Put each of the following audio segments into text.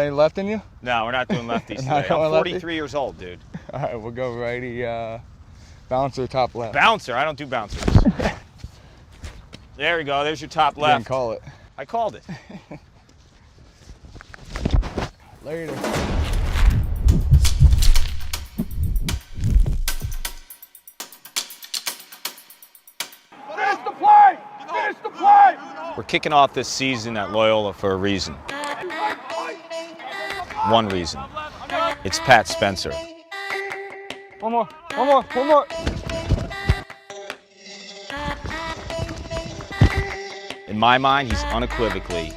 Any left in you? No, we're not doing lefties today. I'm 43 years old, dude. All right, we'll go righty, bouncer, top left. Bouncer, I don't do bouncers. There we go, there's your top left. You didn't call it. I called it. Later. Finish the play! Finish the play! We're kicking off this season at Loyola for a reason. One reason. It's Pat Spencer. One more, one more, one more. In my mind, he's unequivocally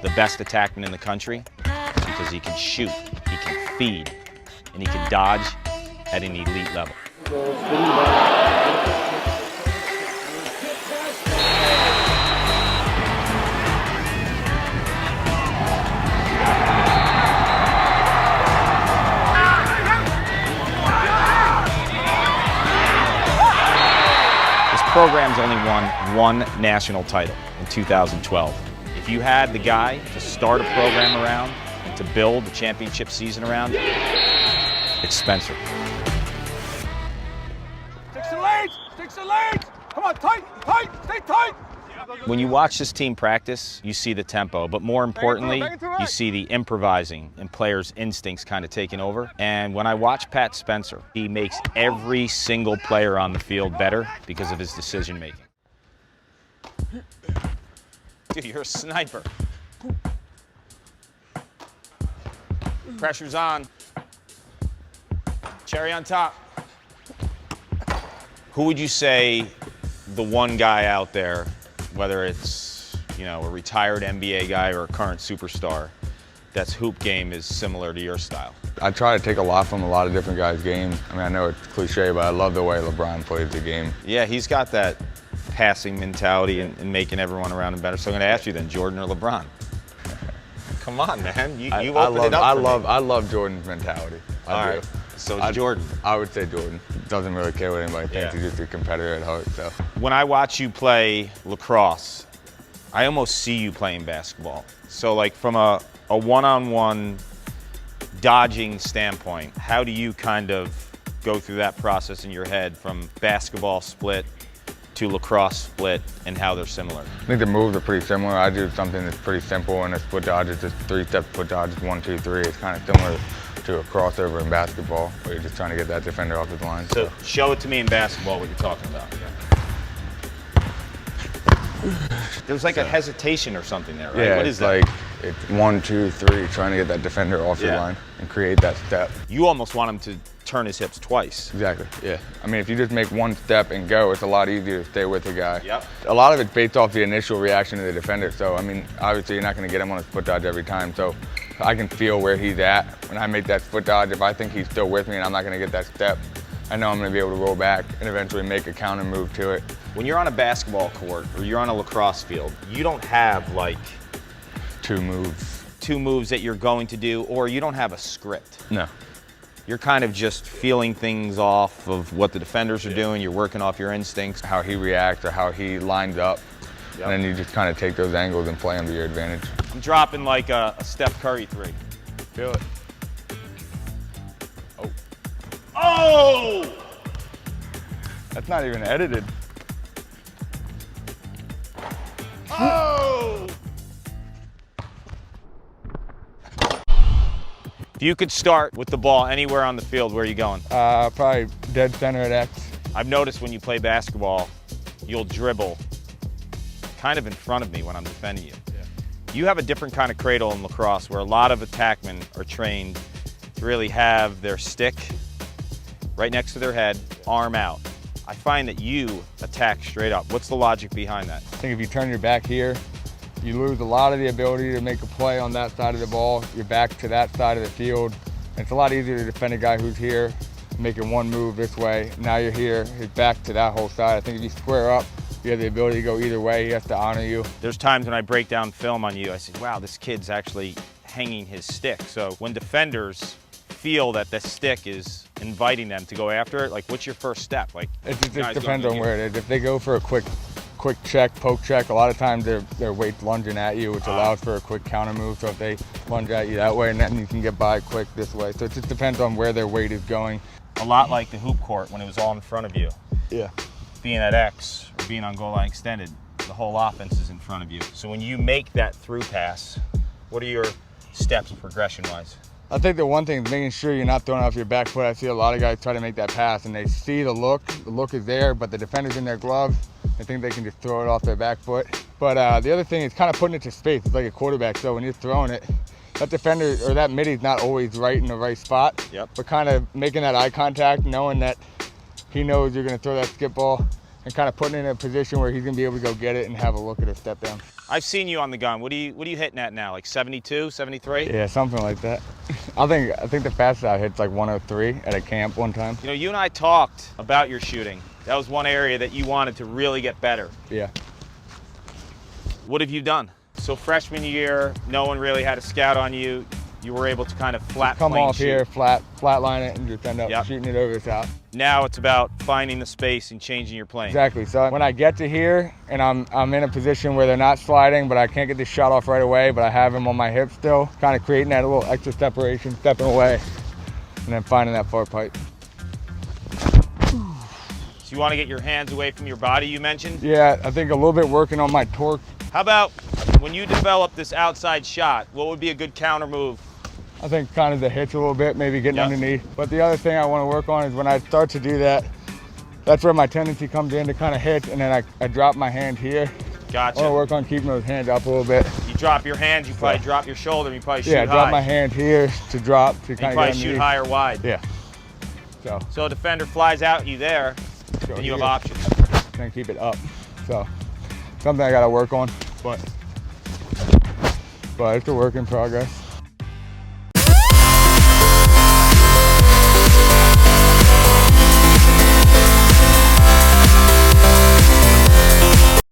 the best attackman in the country because he can shoot, he can feed, and he can dodge at an elite level. This program's only won one national title in 2012. If you had the guy to start a program around and to build the championship season around, it's Spencer. Sticks and leads! Sticks and leads! Come on, tight, tight, stay tight! When you watch this team practice, you see the tempo, but more importantly, you see the improvising and players' instincts kind of taking over. And when I watch Pat Spencer, he makes every single player on the field better because of his decision making. Dude, you're a sniper. Pressure's on. Cherry on top. Who would you say the one guy out there, whether it's, you know, a retired NBA guy or a current superstar, that's hoop game is similar to your style? I try to take a lot from a lot of different guys' games. I mean, I know it's cliche, but I love the way LeBron plays the game. Yeah, he's got that passing mentality and making everyone around him better. So I'm going to ask you then, Jordan or LeBron? Come on, man. You opened it up for me. I love Jordan's mentality. All right. So it's Jordan. I would say Jordan. Doesn't really care what anybody thinks. He's just a competitor at heart. So when I watch you play lacrosse, I almost see you playing basketball. So like from a one-on-one dodging standpoint, how do you kind of go through that process in your head from basketball split to lacrosse split and how they're similar? I think the moves are pretty similar. I do something that's pretty simple, and a split dodge is just 3-step split dodge, 1, 2, 3. It's kind of similar to a crossover in basketball, where you're just trying to get that defender off his line. So show it to me in basketball what you're talking about. There's like a hesitation or something there, right? Yeah, what is that? Like it's 1, 2, 3, trying to get that defender off your line and create that step. You almost want him to turn his hips twice. Exactly, yeah. I mean, if you just make one step and go, it's a lot easier to stay with the guy. Yep. A lot of it's based off the initial reaction of the defender. So, I mean, obviously you're not going to get him on a split dodge every time. So I can feel where he's at. When I make that split dodge, if I think he's still with me and I'm not going to get that step, I know I'm going to be able to roll back and eventually make a counter move to it. When you're on a basketball court or you're on a lacrosse field, you don't have like two moves that you're going to do, or you don't have a script. No. You're kind of just feeling things off of what the defenders are doing. You're working off your instincts. How he reacts or how he lines up. Yep. And then you just kind of take those angles and play them to your advantage. I'm dropping like a Steph Curry 3. Feel it. Oh. Oh! That's not even edited. Oh! If you could start with the ball anywhere on the field, where are you going? Probably dead center at X. I've noticed when you play basketball, you'll dribble kind of in front of me when I'm defending you. Yeah. You have a different kind of cradle in lacrosse where a lot of attackmen are trained to really have their stick right next to their head, arm out. I find that you attack straight up. What's the logic behind that? I think if you turn your back here, you lose a lot of the ability to make a play on that side of the ball. You're back to that side of the field. And it's a lot easier to defend a guy who's here, making one move this way. Now you're here, he's back to that whole side. I think if you square up, you have the ability to go either way. He has to honor you. There's times when I break down film on you, I say, wow, this kid's actually hanging his stick. So when defenders feel that the stick is inviting them to go after it, like what's your first step? Like it just depends on where it is. If they go for a quick quick check, poke check. A lot of times their weight's lunging at you, which allows for a quick counter move. So if they lunge at you that way, and then you can get by quick this way. So it just depends on where their weight is going. A lot like the hoop court when it was all in front of you. Yeah. Being at X or being on goal line extended, the whole offense is in front of you. So when you make that through pass, what are your steps progression-wise? I think the one thing is making sure you're not throwing off your back foot. I see a lot of guys try to make that pass and they see the look is there, but the defender's in their glove. They think they can just throw it off their back foot. But the other thing is kind of putting it to space. It's like a quarterback, so when you're throwing it, that defender or that middy's not always right in the right spot. Yep. But kind of making that eye contact, knowing that he knows you're going to throw that skip ball, and kind of putting it in a position where he's going to be able to go get it and have a look at a step down. I've seen you on the gun. What are you hitting at now? Like 72, 73? Yeah, something like that. I think the fastest I hit's like 103 at a camp one time. You know, you and I talked about your shooting. That was one area that you wanted to really get better. Yeah. What have you done? So freshman year, no one really had a scout on you. You were able to kind of flat come plane off shoot. here, flat line it, and just end up Yep. shooting it over the top. Now it's about finding the space and changing your plane. Exactly. So when I get to here and I'm in a position where they're not sliding, but I can't get this shot off right away, but I have him on my hip still, kind of creating that little extra separation, stepping away, and then finding that far pipe. So you want to get your hands away from your body, you mentioned? Yeah, I think a little bit working on my torque. How about when you develop this outside shot, what would be a good counter move? I think kind of the hitch a little bit, maybe getting Yep. underneath. But the other thing I want to work on is when I start to do that, that's where my tendency comes in to kind of hitch, and then I drop my hand here. Gotcha. I want to work on keeping those hands up a little bit. You drop your hands, you probably drop your shoulder, and you probably shoot Yeah, high. drop my hand here to drop to And kind you of probably shoot high or wide. Yeah. So a defender flies out at you there, then you have here. options. And keep it up. So something I got to work on, but it's a work in progress.